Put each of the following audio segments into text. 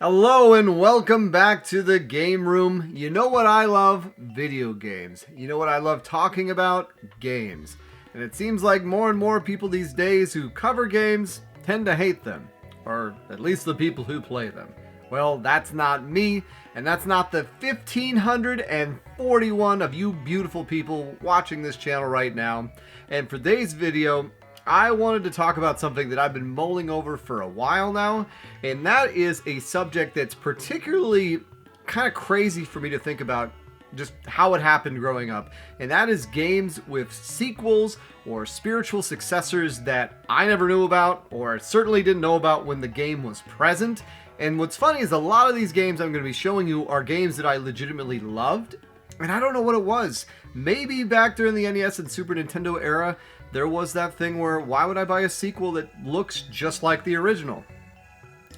Hello and welcome back to the game room. You know what I love? Video games. You know what I love talking about? Games. And it seems like more and more people these days who cover games tend to hate them. Or at least the people who play them. Well, that's not me, and that's not the 1,541 of you beautiful people watching this channel right now. And for today's video, I wanted to talk about something that I've been mulling over for a while now, and that is a subject that's particularly kind of crazy for me to think about just how it happened growing up, and that is games with sequels or spiritual successors that I never knew about or certainly didn't know about when the game was present. And what's funny is a lot of these games I'm going to be showing you are games that I legitimately loved, and I don't know what it was. Maybe back during the NES and Super Nintendo era, there was that thing where why would I buy a sequel that looks just like the original?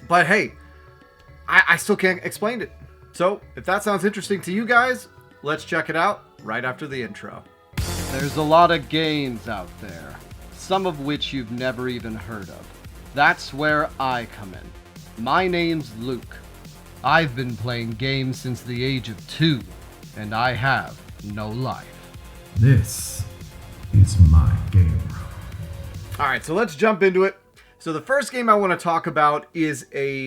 But hey, I still can't explain it. So if that sounds interesting to you guys, let's check it out right after the intro. There's a lot of games out there, some of which you've never even heard of. That's where I come in. My name's Luke. I've been playing games since the age of 2, and I have no life. This is my game room. Alright, so let's jump into it. So the first game I want to talk about is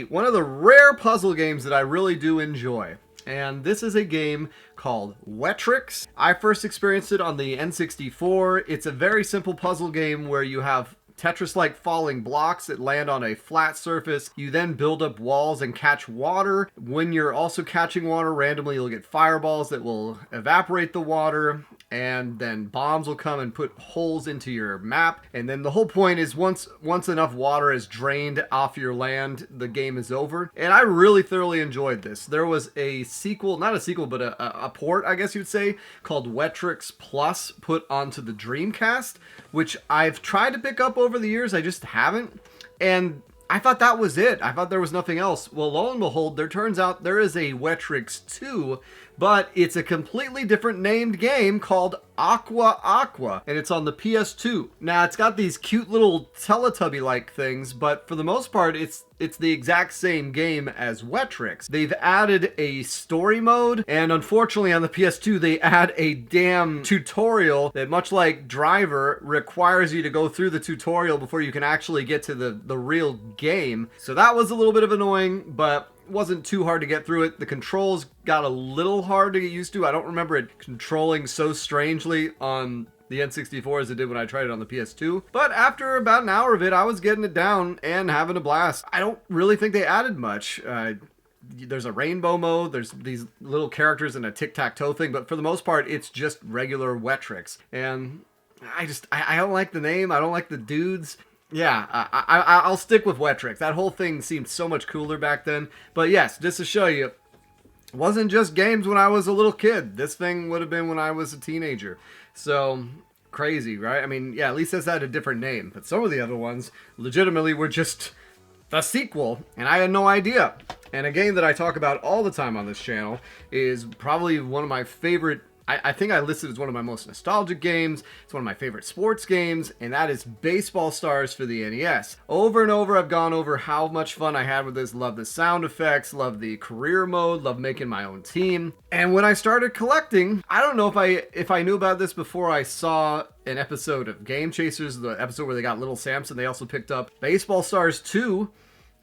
one of the rare puzzle games that I really do enjoy. And this is a game called Wetrix. I first experienced it on the N64. It's a very simple puzzle game where you have Tetris-like falling blocks that land on a flat surface. You then build up walls and catch water. When you're also catching water, randomly you'll get fireballs that will evaporate the water, and then bombs will come and put holes into your map. And then the whole point is once enough water is drained off your land, the game is over. And I really thoroughly enjoyed this. There was a sequel, not a sequel, but a port, I guess you'd say, called Wetrix Plus put onto the Dreamcast, which I've tried to pick up over the years. I just haven't. And I thought that was it. I thought there was nothing else. Well, lo and behold, there turns out there is a Wetrix 2, but it's a completely different named game called Aqua, and it's on the PS2. Now, it's got these cute little Teletubby-like things, but for the most part, it's the exact same game as Wetrix. They've added a story mode, and unfortunately on the PS2, they add a damn tutorial that, much like Driver, requires you to go through the tutorial before you can actually get to the real game. So that was a little bit of annoying, but wasn't too hard to get through it. The controls got a little hard to get used to. I don't remember it controlling so strangely on the N64 as it did when I tried it on the PS2. But after about an hour of it, I was getting it down and having a blast. I don't really think they added much. There's a rainbow mode, there's these little characters and a tic-tac-toe thing, but for the most part, it's just regular Wetrix. And I don't like the name, I don't like the dudes. Yeah, I'll stick with Wetrix. That whole thing seemed so much cooler back then. But yes, just to show you, it wasn't just games when I was a little kid. This thing would have been when I was a teenager. So, crazy, right? I mean, yeah, at least this had a different name. But some of the other ones legitimately were just the sequel, and I had no idea. And a game that I talk about all the time on this channel is probably one of my favorite. I think I listed as one of my most nostalgic games. It's one of my favorite sports games, and that is Baseball Stars for the NES. Over and over, I've gone over how much fun I had with this. Love the sound effects, love the career mode, love making my own team. And when I started collecting, I don't know if I knew about this before I saw an episode of Game Chasers, the episode where they got Little Samson. They also picked up Baseball Stars 2.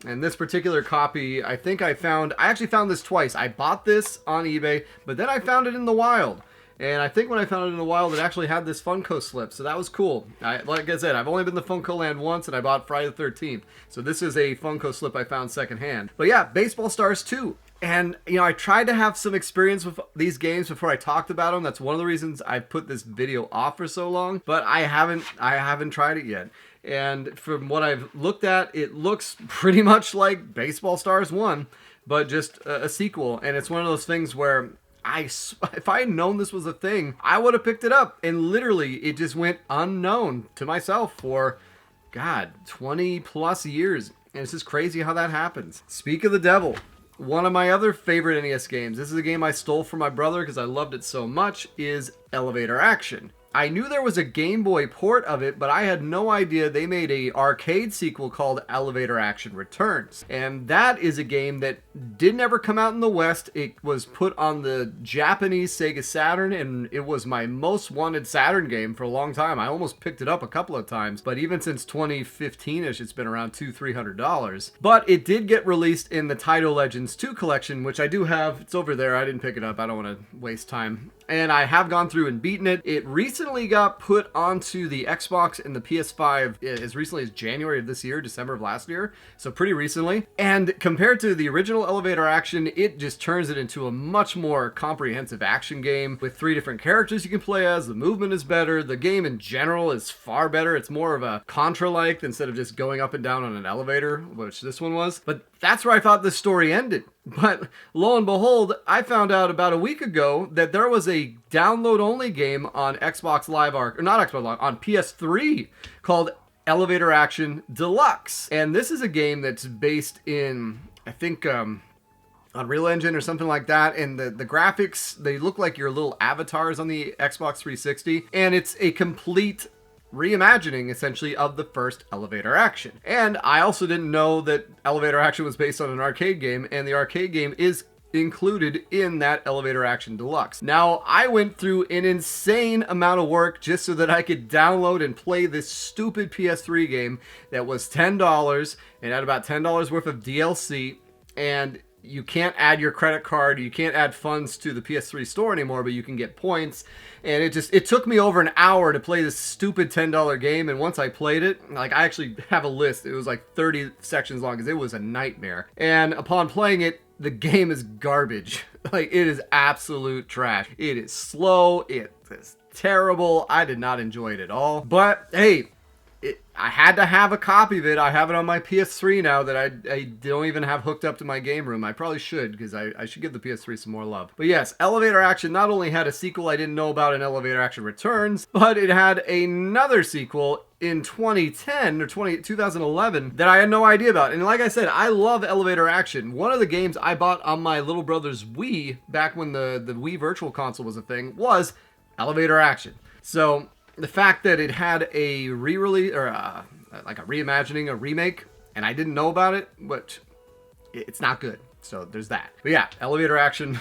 And this particular copy, I actually found this twice. I bought this on eBay, but then I found it in the wild. And I think when I found it in the wild, it actually had this Funko slip, so that was cool. Like I said, I've only been to Funko Land once, and I bought Friday the 13th. So this is a Funko slip I found secondhand. But yeah, Baseball Stars 2. And, you know, I tried to have some experience with these games before I talked about them. That's one of the reasons I put this video off for so long. But I haven't tried it yet. And from what I've looked at, it looks pretty much like Baseball Stars 1, but just a sequel. And it's one of those things where if I had known this was a thing, I would have picked it up. And literally, it just went unknown to myself for, God, 20 plus years. And it's just crazy how that happens. Speak of the devil. One of my other favorite NES games, this is a game I stole from my brother because I loved it so much, is Elevator Action. I knew there was a Game Boy port of it, but I had no idea they made a arcade sequel called Elevator Action Returns. And that is a game that didn't ever come out in the West. It was put on the Japanese Sega Saturn, and it was my most wanted Saturn game for a long time. I almost picked it up a couple of times, but even since 2015-ish, it's been around $200-300. But it did get released in the Taito Legends 2 collection, which I do have. It's over there. I didn't pick it up. I don't want to waste time. And I have gone through and beaten it. It recently got put onto the Xbox and the PS5 as recently as January of this year, December of last year. So pretty recently. And compared to the original Elevator Action, it just turns it into a much more comprehensive action game with 3 different characters you can play as. The movement is better. The game in general is far better. It's more of a Contra-like instead of just going up and down on an elevator, which this one was. But that's where I thought this story ended. But lo and behold, I found out about a week ago that there was a download-only game on Xbox Live Arcade, or not Xbox Live, on PS3 called Elevator Action Deluxe. And this is a game that's based in, I think, Unreal Engine or something like that. And the graphics, they look like your little avatars on the Xbox 360. And it's a complete reimagining, essentially, of the first Elevator Action. And I also didn't know that Elevator Action was based on an arcade game, and the arcade game is included in that Elevator Action Deluxe. Now, I went through an insane amount of work just so that I could download and play this stupid PS3 game that was $10 and had about $10 worth of DLC, and you can't add your credit card, you can't add funds to the PS3 store anymore, but you can get points. And it took me over an hour to play this stupid $10 game, and once I played it, like, I actually have a list. It was like 30 sections long because it was a nightmare. And upon playing it, the game is garbage. Like, it is absolute trash. It is slow, it is terrible. I did not enjoy it at all. But hey, I had to have a copy of it. I have it on my PS3 now that I don't even have hooked up to my game room. I probably should, because I should give the PS3 some more love. But yes, Elevator Action not only had a sequel I didn't know about in Elevator Action Returns, but it had another sequel in 2010 or 2011 that I had no idea about. And like I said, I love Elevator Action. One of the games I bought on my little brother's Wii, back when the Wii Virtual Console was a thing, was Elevator Action. So the fact that it had a re-release, or like a reimagining, a remake, and I didn't know about it, but it's not good. So there's that. But yeah, Elevator Action,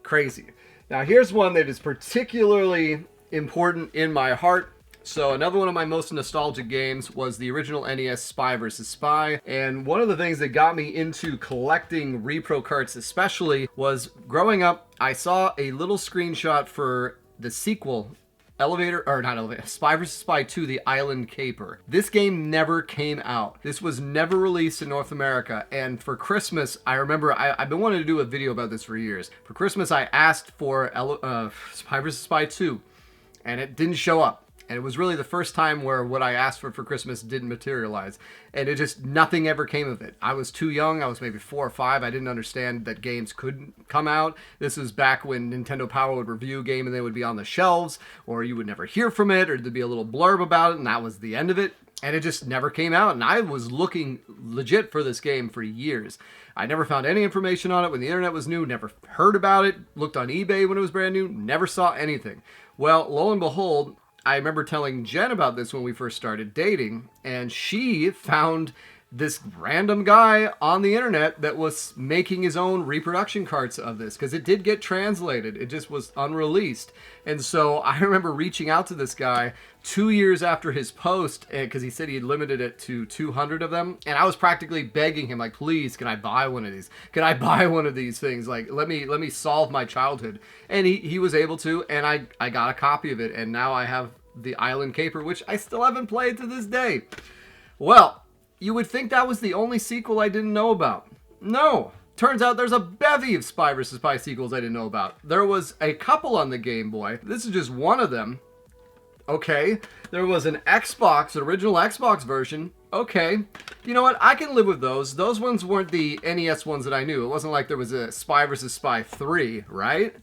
crazy. Now here's one that is particularly important in my heart. So another one of my most nostalgic games was the original NES Spy vs. Spy. And one of the things that got me into collecting repro carts especially was growing up, I saw a little screenshot for the sequel, Spy vs. Spy 2, The Island Caper. This game never came out. This was never released in North America. And for Christmas, I remember, I've been wanting to do a video about this for years. For Christmas, I asked for Spy vs. Spy 2, and it didn't show up. And it was really the first time where what I asked for Christmas didn't materialize. And it just, nothing ever came of it. I was too young. I was maybe 4 or 5. I didn't understand that games couldn't come out. This was back when Nintendo Power would review a game and they would be on the shelves, or you would never hear from it, or there'd be a little blurb about it, and that was the end of it. And it just never came out. And I was looking legit for this game for years. I never found any information on it when the internet was new, never heard about it, looked on eBay when it was brand new, never saw anything. Well, lo and behold, I remember telling Jen about this when we first started dating, and she found this random guy on the internet that was making his own reproduction carts of this, because it did get translated. It just was unreleased. And so I remember reaching out to this guy 2 years after his post, because he said he had limited it to 200 of them, and I was practically begging him, like, please, can I buy one of these? Can I buy one of these things? Like, let me solve my childhood. And he was able to, and I got a copy of it, and now I have The Island Caper, which I still haven't played to this day. Well, you would think that was the only sequel I didn't know about. No. Turns out there's a bevy of Spy vs. Spy sequels I didn't know about. There was a couple on the Game Boy. This is just one of them. Okay. There was an Xbox, an original Xbox version. Okay. You know what? I can live with those. Those ones weren't the NES ones that I knew. It wasn't like there was a Spy vs. Spy 3, right?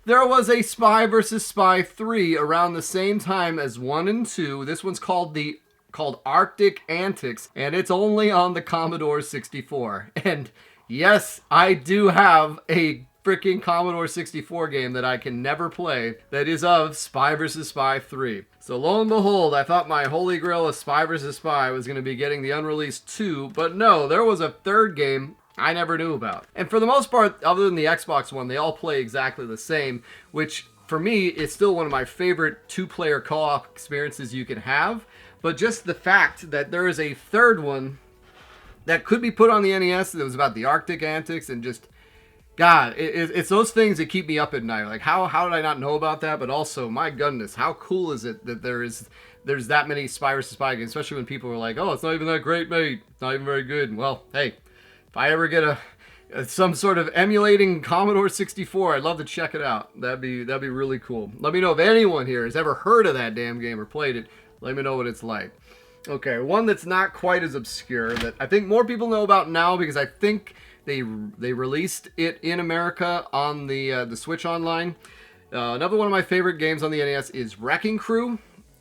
There was a Spy vs. Spy 3 around the same time as 1 and 2. This one's called the called Arctic Antics, and it's only on the Commodore 64. And yes, I do have a freaking Commodore 64 game that I can never play that is of Spy vs. Spy 3. So lo and behold, I thought my holy grail of Spy vs. Spy was going to be getting the unreleased 2, but no, there was a third game I never knew about. And for the most part, other than the Xbox one, they all play exactly the same, which for me is still one of my favorite two-player co-op experiences you can have. But just the fact that there is a third one that could be put on the NES that was about the Arctic Antics, and just, God, it's those things that keep me up at night. Like, how did I not know about that? But also, my goodness, how cool is it that there's that many Spy vs. Spy games, especially when people were like, oh, it's not even that great, mate. It's not even very good. Well, hey, if I ever get some sort of emulating Commodore 64, I'd love to check it out. That'd be really cool. Let me know if anyone here has ever heard of that damn game or played it. Let me know what it's like. Okay, one that's not quite as obscure that I think more people know about now because I think they released it in America on the Switch Online. Another one of my favorite games on the NES is Wrecking Crew.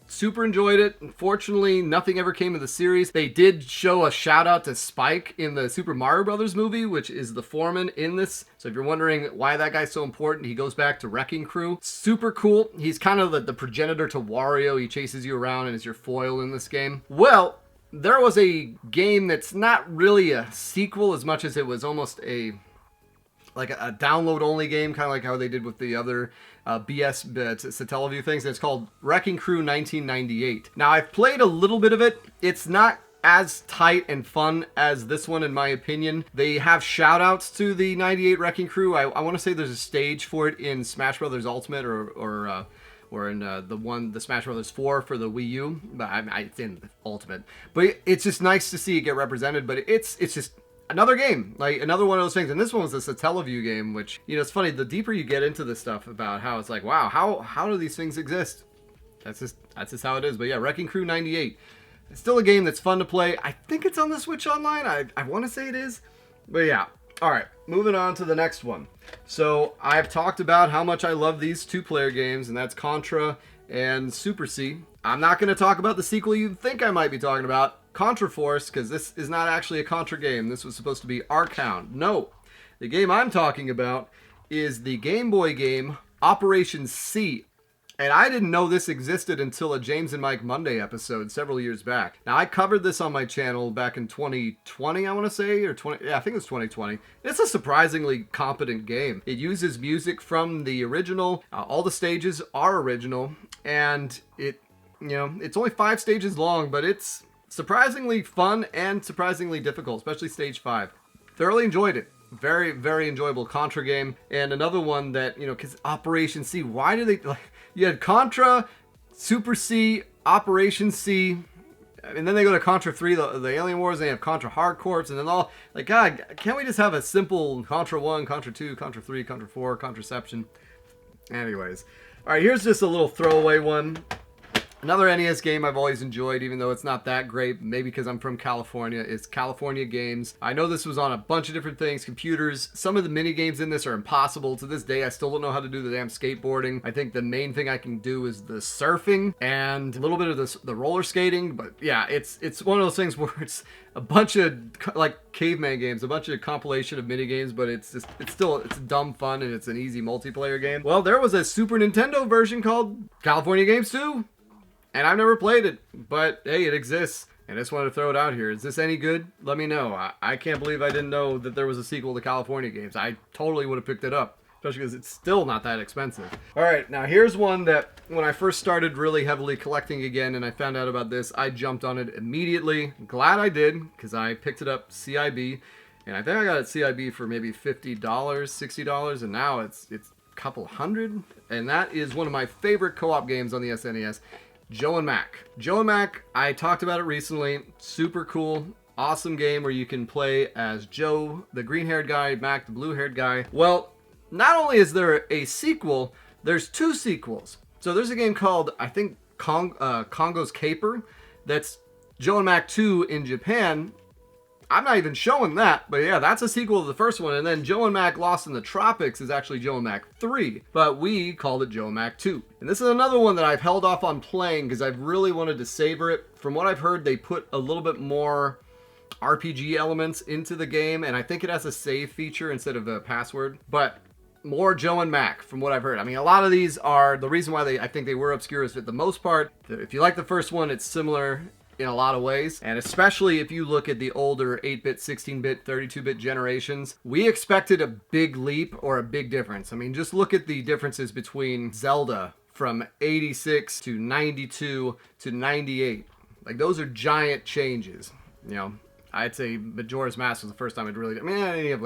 Super enjoyed it. Unfortunately, nothing ever came of the series. They did show a shout out to Spike in the Super Mario Brothers movie, which is the foreman in this. So if you're wondering why that guy's so important, he goes back to Wrecking Crew. Super cool. He's kind of the progenitor to Wario. He chases you around and is your foil in this game. Well, there was a game that's not really a sequel as much as it was almost a download-only game, kind of like how they did with the other BS Satellaview things. And it's called Wrecking Crew 1998. Now, I've played a little bit of it. It's not as tight and fun as this one, in my opinion. They have shout-outs to the 98 Wrecking Crew. I want to say there's a stage for it in Smash Brothers Ultimate or in the Smash Brothers 4 for the Wii U. But it's in Ultimate. But it's just nice to see it get represented. But it's just another game, like another one of those things. And this one was a Satellaview game, which, you know, it's funny, the deeper you get into this stuff about how it's like, wow, how do these things exist? That's just how it is. But yeah, Wrecking Crew 98. It's still a game that's fun to play. I think it's on the Switch Online. I want to say it is. But yeah. All right, moving on to the next one. So I've talked about how much I love these two-player games, and that's Contra and Super C. I'm not going to talk about the sequel you think I might be talking about, Contra Force, because this is not actually a Contra game. This was supposed to be Archound. No, the game I'm talking about is the Game Boy game Operation C. And I didn't know this existed until a James and Mike Monday episode several years back. Now, I covered this on my channel back in 2020, I want to say, or I think it was 2020. It's a surprisingly competent game. It uses music from the original. All the stages are original, and it's only 5 stages long, but it's surprisingly fun and surprisingly difficult, especially stage 5. Thoroughly enjoyed it. Very, very enjoyable Contra game. And another one that, because Operation C, why do they, you had Contra, Super C, Operation C, and then they go to Contra 3, the Alien Wars, and they have Contra Hard Corps, and then all, like, God, can't we just have a simple Contra 1, Contra 2, Contra 3, Contra 4, Contraception? Anyways. Alright, here's just a little throwaway one. Another NES game I've always enjoyed, even though it's not that great, maybe because I'm from California, is California Games. I know this was on a bunch of different things, computers. Some of the mini games in this are impossible. To this day, I still don't know how to do the damn skateboarding. I think the main thing I can do is the surfing and a little bit of the roller skating. But yeah, it's one of those things where it's a bunch of like caveman games, a bunch of compilation of mini games, but it's dumb fun and it's an easy multiplayer game. Well, there was a Super Nintendo version called California Games 2. And I've never played it, but hey, it exists. And I just wanted to throw it out here. Is this any good? Let me know. I can't believe I didn't know that there was a sequel to California Games. I totally would have picked it up, especially because it's still not that expensive. All right, now here's one that when I first started really heavily collecting again and I found out about this, I jumped on it immediately. Glad I did, because I picked it up CIB. And I think I got it CIB for maybe $50, $60, and now it's a couple hundred. And that is one of my favorite co-op games on the SNES. Joe and Mack. Joe and Mack, I talked about it recently. Super cool, awesome game where you can play as Joe, the green-haired guy, Mack, the blue-haired guy. Well, not only is there a sequel, there's 2 sequels. So there's a game called, I think, Congo's Caper. That's Joe and Mack 2 in Japan. I'm not even showing that, but yeah, that's a sequel to the first one. And then Joe and Mack Lost in the Tropics is actually Joe and Mack 3, but we called it Joe and Mack 2. And this is another one that I've held off on playing because I've really wanted to savor it. From what I've heard, they put a little bit more RPG elements into the game, and I think it has a save feature instead of a password, but more Joe and Mack from what I've heard. I mean, a lot of these are, the reason why I think they were obscure is that the most part, if you like the first one, it's similar in a lot of ways, and especially if you look at the older 8-bit, 16-bit, 32-bit generations, we expected a big leap or a big difference. I mean, just look at the differences between Zelda from 86 to 92 to 98. Like, those are giant changes, you know. I'd say Majora's Mask was the first time I'd really, I mean, I didn't have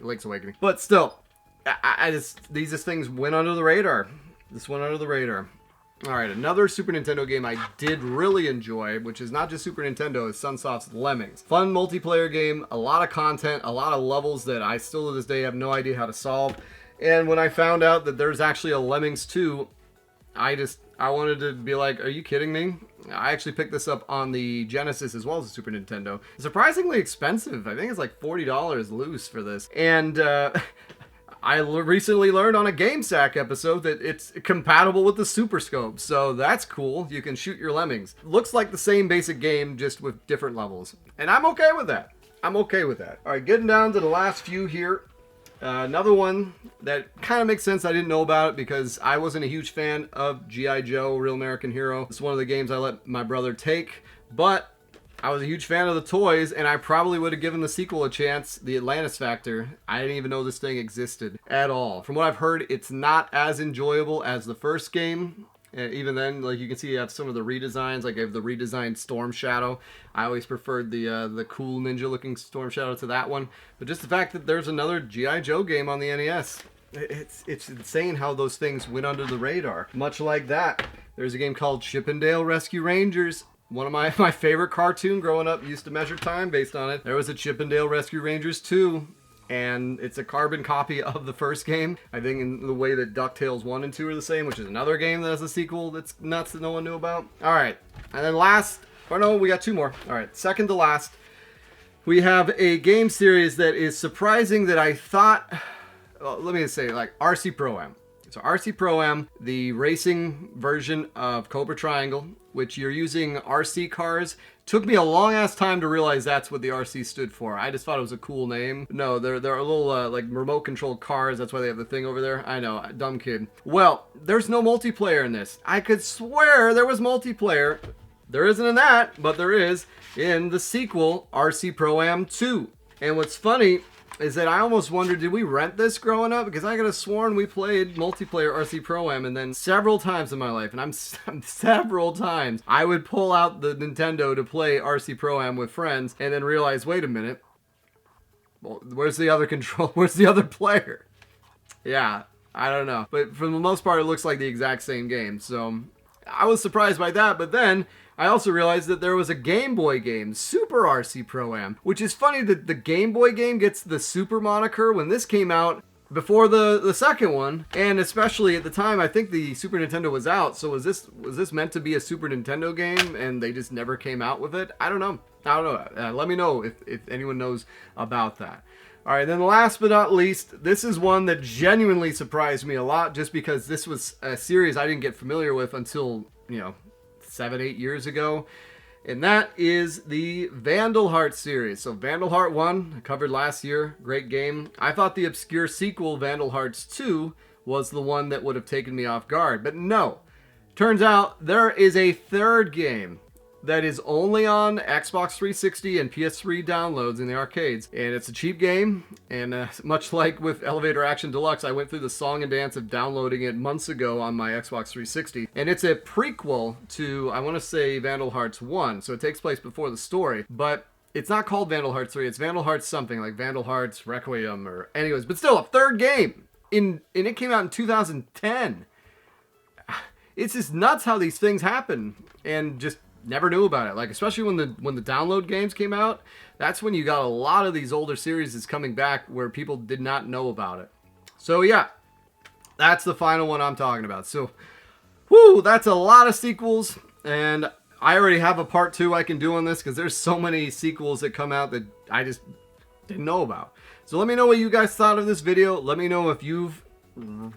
Link's Awakening, but still, these things went under the radar. This went under the radar. All right, another Super Nintendo game I did really enjoy, which is not just Super Nintendo, is Sunsoft's Lemmings. Fun multiplayer game, a lot of content, a lot of levels that I still to this day have no idea how to solve. And when I found out that there's actually a Lemmings 2, I wanted to be like, are you kidding me? I actually picked this up on the Genesis as well as the Super Nintendo. Surprisingly expensive. I think it's like $40 loose for this. And I recently learned on a GameSack episode that it's compatible with the Super Scope, so that's cool. You can shoot your Lemmings. Looks like the same basic game, just with different levels. And I'm okay with that. I'm okay with that. All right, getting down to the last few here. Another one that kind of makes sense. I didn't know about it because I wasn't a huge fan of G.I. Joe, Real American Hero. It's one of the games I let my brother take, but I was a huge fan of the toys, and I probably would have given the sequel a chance, the Atlantis Factor. I didn't even know this thing existed at all. From what I've heard, it's not as enjoyable as the first game. Even then, like you can see, you have some of the redesigns. Like I have the redesigned Storm Shadow. I always preferred the cool ninja-looking Storm Shadow to that one. But just the fact that there's another G.I. Joe game on the NES, it's insane how those things went under the radar. Much like that, there's a game called Chippendale Rescue Rangers. One of my favorite cartoon growing up used to measure time based on it. There was a Chippendale Rescue Rangers 2, and it's a carbon copy of the first game. I think in the way that DuckTales 1 and 2 are the same, which is another game that has a sequel that's nuts that no one knew about. All right, and then last, or no, we got two more. All right, second to last, we have a game series that is surprising that I thought, well, let me just say, like RC ProAm. So RC ProAm, the racing version of Cobra Triangle, which you're using RC cars. Took me a long ass time to realize that's what the RC stood for. I just thought it was a cool name. No, they're a little like remote controlled cars. That's why they have the thing over there. I know, dumb kid. Well, there's no multiplayer in this. I could swear there was multiplayer. There isn't in that, but there is in the sequel, RC ProAm 2. And what's funny is that I almost wondered, did we rent this growing up? Because I could have sworn we played multiplayer RC Pro-Am, and then several times in my life, and I'm several times, I would pull out the Nintendo to play RC Pro-Am with friends, and then realize, wait a minute, well, where's the other control? Where's the other player? Yeah, I don't know. But for the most part, it looks like the exact same game, so I was surprised by that, but then I also realized that there was a Game Boy game, Super RC Pro-Am, which is funny that the Game Boy game gets the Super moniker when this came out before the second one, and especially at the time, I think the Super Nintendo was out, so was this meant to be a Super Nintendo game, and they just never came out with it? I don't know. Let me know if anyone knows about that. All right, then last but not least, this is one that genuinely surprised me a lot, just because this was a series I didn't get familiar with until, 7-8 years ago, and that is the Vandal Hearts series. So Vandal Heart 1, I covered last year, great game. I thought the obscure sequel, Vandal Hearts 2, was the one that would have taken me off guard, but no. Turns out there is a third game that is only on Xbox 360 and PS3 downloads in the arcades, and it's a cheap game, and much like with Elevator Action Deluxe, I went through the song and dance of downloading it months ago on my Xbox 360, and it's a prequel to, I want to say, Vandal Hearts 1, so it takes place before the story, but it's not called Vandal Hearts 3, it's Vandal Hearts something, like Vandal Hearts Requiem, or anyways, but still, a third game, and it came out in 2010. It's just nuts how these things happen, and just never knew about it. Like, especially when the download games came out, that's when you got a lot of these older series coming back where people did not know about it. So yeah, that's the final one I'm talking about. So, whoo, that's a lot of sequels, and I already have a part 2 I can do on this because there's so many sequels that come out that I just didn't know about. So let me know what you guys thought of this video. Let me know if you've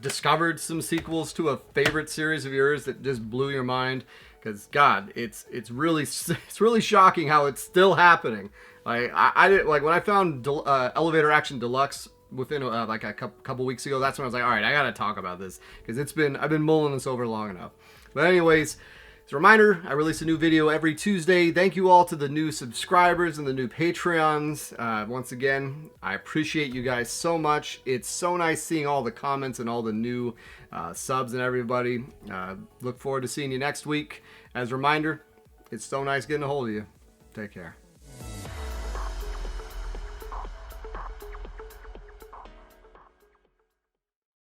discovered some sequels to a favorite series of yours that just blew your mind. Because God, it's really shocking how it's still happening. Like I did, like when I found Elevator Action Deluxe within like a couple weeks ago. That's when I was like, all right, I gotta talk about this because I've been mulling this over long enough. But anyways, as a reminder, I release a new video every Tuesday. Thank you all to the new subscribers and the new Patreons. Once again, I appreciate you guys so much. It's so nice seeing all the comments and all the new subs and everybody. Look forward to seeing you next week. As a reminder, it's so nice getting a hold of you. Take care.